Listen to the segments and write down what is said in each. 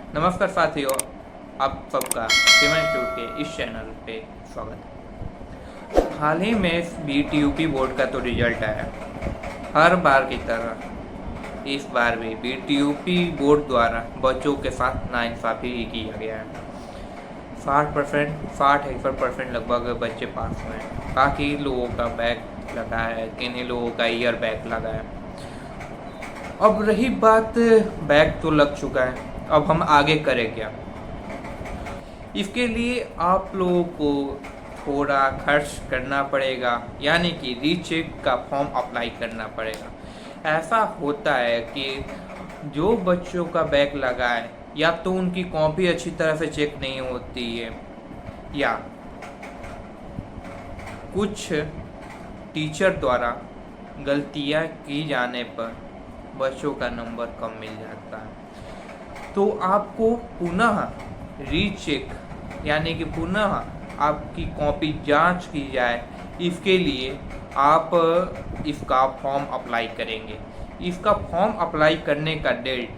नमस्कार साथियों, आप सबका सिमन इंस्टीट्यूट के इस चैनल पे स्वागत है। हाल ही में बीटीयूपी बोर्ड का तो रिजल्ट आया। हर बार की तरह इस बार भी बीटीयूपी बोर्ड द्वारा बच्चों के साथ नाइंसाफ़ी किया गया है। 60% लगभग बच्चे पास हुए हैं। बाकी लोगों का बैक लगा है, किन्हीं लोगों का ईयर बैक लगा है। अब रही बात, बैक तो लग चुका है, अब हम आगे करें क्या? इसके लिए आप लोगों को थोड़ा खर्च करना पड़ेगा, यानी कि रीचेक का फॉर्म अप्लाई करना पड़ेगा। ऐसा होता है कि जो बच्चों का बैक लगा है, या तो उनकी कॉपी अच्छी तरह से चेक नहीं होती है, या कुछ टीचर द्वारा गलतियां की जाने पर बच्चों का नंबर कम मिल जाता है। तो आपको पुनः रीचेक यानी कि पुनः आपकी कॉपी जांच की जाए, इसके लिए आप इसका फॉर्म अप्लाई करेंगे। इसका फॉर्म अप्लाई करने का डेट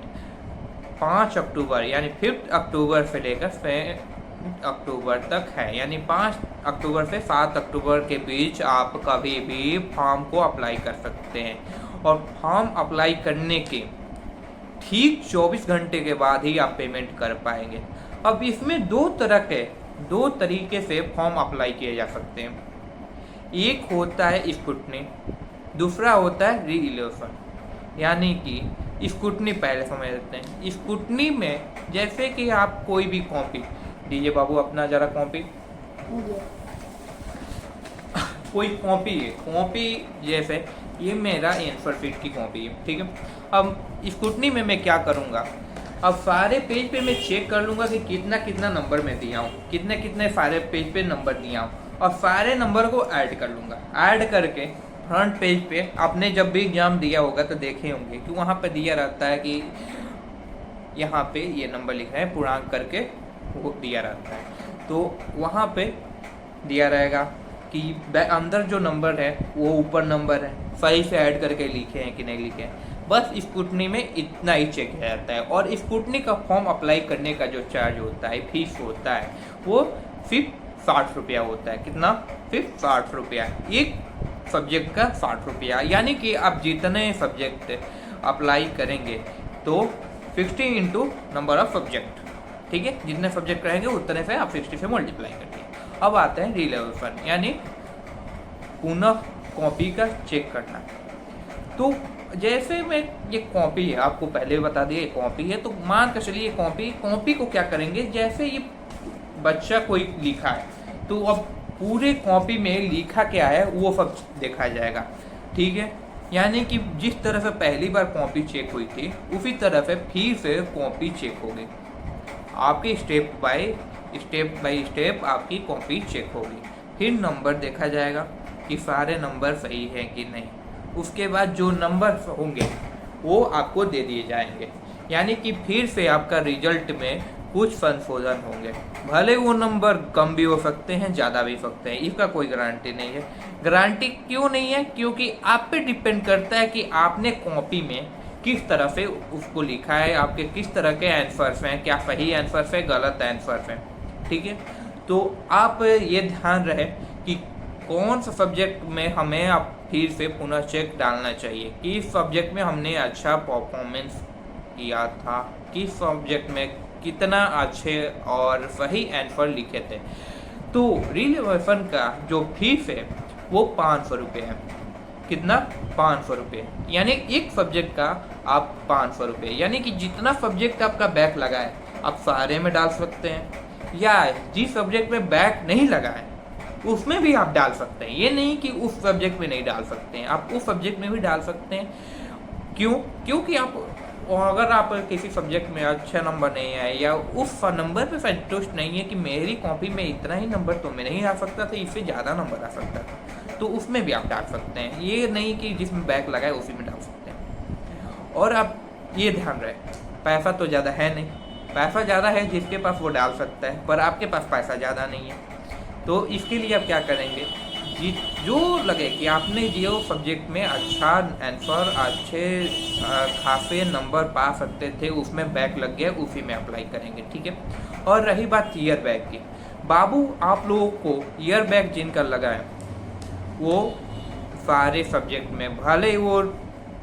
5 अक्टूबर यानी 5 अक्टूबर से लेकर 7 अक्टूबर तक है। यानी 5 अक्टूबर से 7 अक्टूबर के बीच आप कभी भी फॉर्म को अप्लाई कर सकते हैं, और फॉर्म अप्लाई करने के ठीक 24 घंटे के बाद ही आप पेमेंट कर पाएंगे। अब इसमें दो तरीके से फॉर्म अप्लाई किए जा सकते हैं। एक होता है स्क्रूटनी, दूसरा होता है री-इलेक्शन। यानी कि स्क्रूटनी पहले समझ लेते हैं। स्क्रूटनी में जैसे कि आप कोई भी कॉपी दीजिए, बाबू अपना जरा कॉपी, कोई कॉपी है, कॉपी जैसे ये मेरा आंसर शीट की कॉपी है, ठीक है। अब स्क्रूटनी में मैं क्या करूँगा, अब सारे पेज पे मैं चेक कर लूँगा कि कितना कितना नंबर मैं दिया हूँ, कितने कितने सारे पेज पे नंबर दिया हूँ, और सारे नंबर को ऐड कर लूँगा। ऐड करके फ्रंट पेज पे आपने जब भी एग्जाम दिया होगा तो देखे होंगे कि वहाँ पे दिया रहता है कि यहाँ पे ये नंबर लिखा है, पूर्णांक करके वो दिया रहता है। तो वहाँ पे दिया रहेगा कि अंदर जो नंबर है वो ऊपर नंबर है, सही से ऐड करके लिखे हैं कि नहीं लिखे हैं। बस स्क्रूटनी में इतना ही चेक किया जाता है। और स्क्रूटनी का फॉर्म अप्लाई करने का जो चार्ज होता है, फीस होता है, वो सिर्फ 60 रुपया होता है। कितना? सिर्फ 60 रुपया, एक सब्जेक्ट का 60 रुपया। यानी कि आप जितने सब्जेक्ट अप्लाई करेंगे तो 60 इंटू नंबर ऑफ सब्जेक्ट, ठीक है। जितने सब्जेक्ट रहेंगे उतने से आप 60 से मल्टीप्लाई करिए। अब आते हैं री-इलेक्शन, यानी पुनः कॉपी का चेक करना। तो जैसे मैं ये कॉपी है, आपको पहले बता दिया ये कॉपी है, तो मान कर चलिए कॉपी को क्या करेंगे, जैसे ये बच्चा कोई लिखा है तो अब पूरे कॉपी में लिखा क्या है वो सब देखा जाएगा, ठीक है। यानी कि जिस तरह से पहली बार कॉपी चेक हुई थी उसी तरह से फिर से कॉपी चेक होगी। आपकी स्टेप बाय स्टेप आपकी कॉपी चेक होगी। फिर नंबर देखा जाएगा कि सारे नंबर सही हैं कि नहीं। उसके बाद जो नंबर होंगे वो आपको दे दिए जाएंगे। यानी कि फिर से आपका रिजल्ट में कुछ संशोधन होंगे। भले वो नंबर कम भी हो सकते हैं, ज़्यादा भी सकते हैं, इसका कोई गारंटी नहीं है। गारंटी क्यों नहीं है? क्योंकि आप पे डिपेंड करता है कि आपने कॉपी में किस तरह से उसको लिखा है, आपके किस तरह के आंसर्स हैं, क्या सही आंसर्स है, गलत आंसर्स हैं, ठीक है। तो आप ये ध्यान रहे कि कौन सा सब्जेक्ट में हमें आप फिर से पुनः चेक डालना चाहिए, किस सब्जेक्ट में हमने अच्छा परफॉर्मेंस किया था, किस सब्जेक्ट में कितना अच्छे और सही आंसर लिखे थे। तो री-इलेक्शन का जो फीस है वो 500 रुपये है। कितना? 500 रुपये। यानी एक सब्जेक्ट का आप 500 रुपये, यानी कि जितना सब्जेक्ट आपका बैक लगा है आप सारे में डाल सकते हैं, या जिस सब्जेक्ट में बैक नहीं लगा है उसमें भी आप डाल सकते हैं। ये नहीं कि उस सब्जेक्ट में नहीं डाल सकते हैं, आप उस सब्जेक्ट में भी डाल सकते हैं। क्यों? क्योंकि आप अगर आप किसी सब्जेक्ट में अच्छा नंबर नहीं आए, या उस नंबर पे संतुष्ट नहीं है कि मेरी कॉपी में इतना ही नंबर तो मैं नहीं आ सकता था, इससे ज़्यादा नंबर आ सकता था, तो उसमें भी आप डाल सकते हैं। ये नहीं कि जिसमें बैक लगा है उसी में डाल सकते हैं। और आप ये ध्यान रहे, पैसा तो ज़्यादा है नहीं, पैसा ज़्यादा है जिसके पास वो डाल सकता है, पर आपके पास पैसा ज़्यादा नहीं है। तो इसके लिए आप क्या करेंगे, जो लगे कि आपने जो सब्जेक्ट में अच्छा आंसर, अच्छे खासे नंबर पा सकते थे, उसमें बैक लग गया, उसी में अप्लाई करेंगे, ठीक है। और रही बात ईयर बैक की, बाबू आप लोगों को ईयर बैक जिनका लगा है वो सारे सब्जेक्ट में, भले वो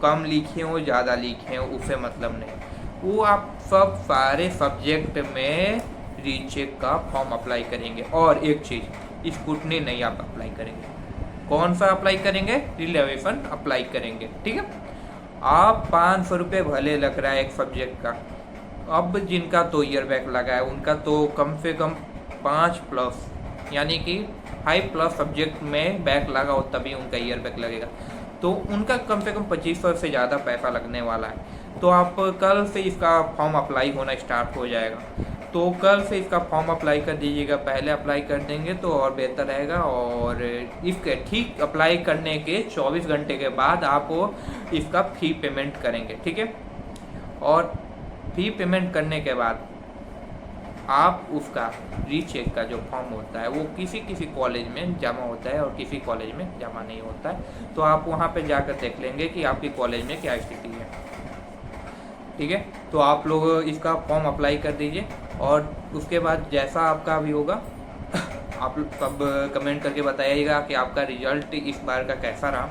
कम लिखे हो ज़्यादा लिखे हो, उसे मतलब नहीं, वो आप सब सारे सब्जेक्ट में रीचेक का फॉर्म अप्लाई करेंगे। और एक चीज़, स्कूटनी नहीं आप अप्लाई करेंगे। कौन सा अप्लाई करेंगे? रिलेवेशन अप्लाई करेंगे, ठीक है। आप 500 रुपये भले लग रहा है एक सब्जेक्ट का, अब जिनका तो ईयर बैक लगा है उनका तो कम से कम 5+ यानी कि 5+ सब्जेक्ट में बैक लगा हो तभी उनका ईयर बैक लगेगा, तो उनका कम से कम 2500 से ज़्यादा पैसा लगने वाला है। तो आप कल से इसका फॉर्म अप्लाई होना स्टार्ट हो जाएगा, तो कल से इसका फॉर्म अप्लाई कर दीजिएगा। पहले अप्लाई कर देंगे तो और बेहतर रहेगा। और इसके ठीक अप्लाई करने के 24 घंटे के बाद आप इसका फ़ी पेमेंट करेंगे, ठीक है। और फ़ी पेमेंट करने के बाद आप उसका रीचेक का जो फॉर्म होता है वो किसी किसी कॉलेज में जमा होता है और किसी कॉलेज में जमा नहीं होता है, तो आप वहाँ पे जाकर देख लेंगे कि आपकी कॉलेज में क्या स्थिति है, ठीक है। तो आप लोग इसका फॉर्म अप्लाई कर दीजिए और उसके बाद जैसा आपका भी होगा आप सब कमेंट करके बताइएगा कि आपका रिजल्ट इस बार का कैसा रहा।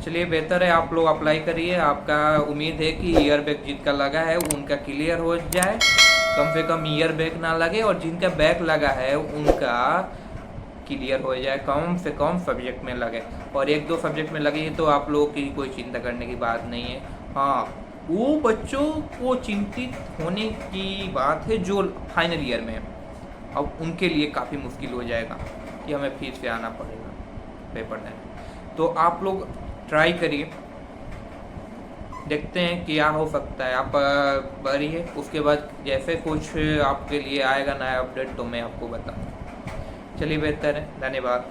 चलिए, बेहतर है आप लोग अप्लाई करिए। आपका उम्मीद है कि ईयर बैक जिनका लगा है उनका क्लियर हो जाए, कम से कम ईयर बैक ना लगे, और जिनका बैक लगा है उनका क्लियर हो जाए, कम से कम सब्जेक्ट में लगे। और 1-2 सब्जेक्ट में लगे तो आप लोगों की कोई चिंता करने की बात नहीं है। हाँ, वो बच्चों को चिंतित होने की बात है जो फाइनल ईयर में है। अब उनके लिए काफ़ी मुश्किल हो जाएगा कि हमें फिर से आना पड़ेगा पेपर देने। तो आप लोग ट्राई करिए, देखते हैं क्या हो सकता है। आप बढ़िए, उसके बाद जैसे कुछ आपके लिए आएगा नया अपडेट तो मैं आपको बताऊँगा। चलिए, बेहतर है, धन्यवाद।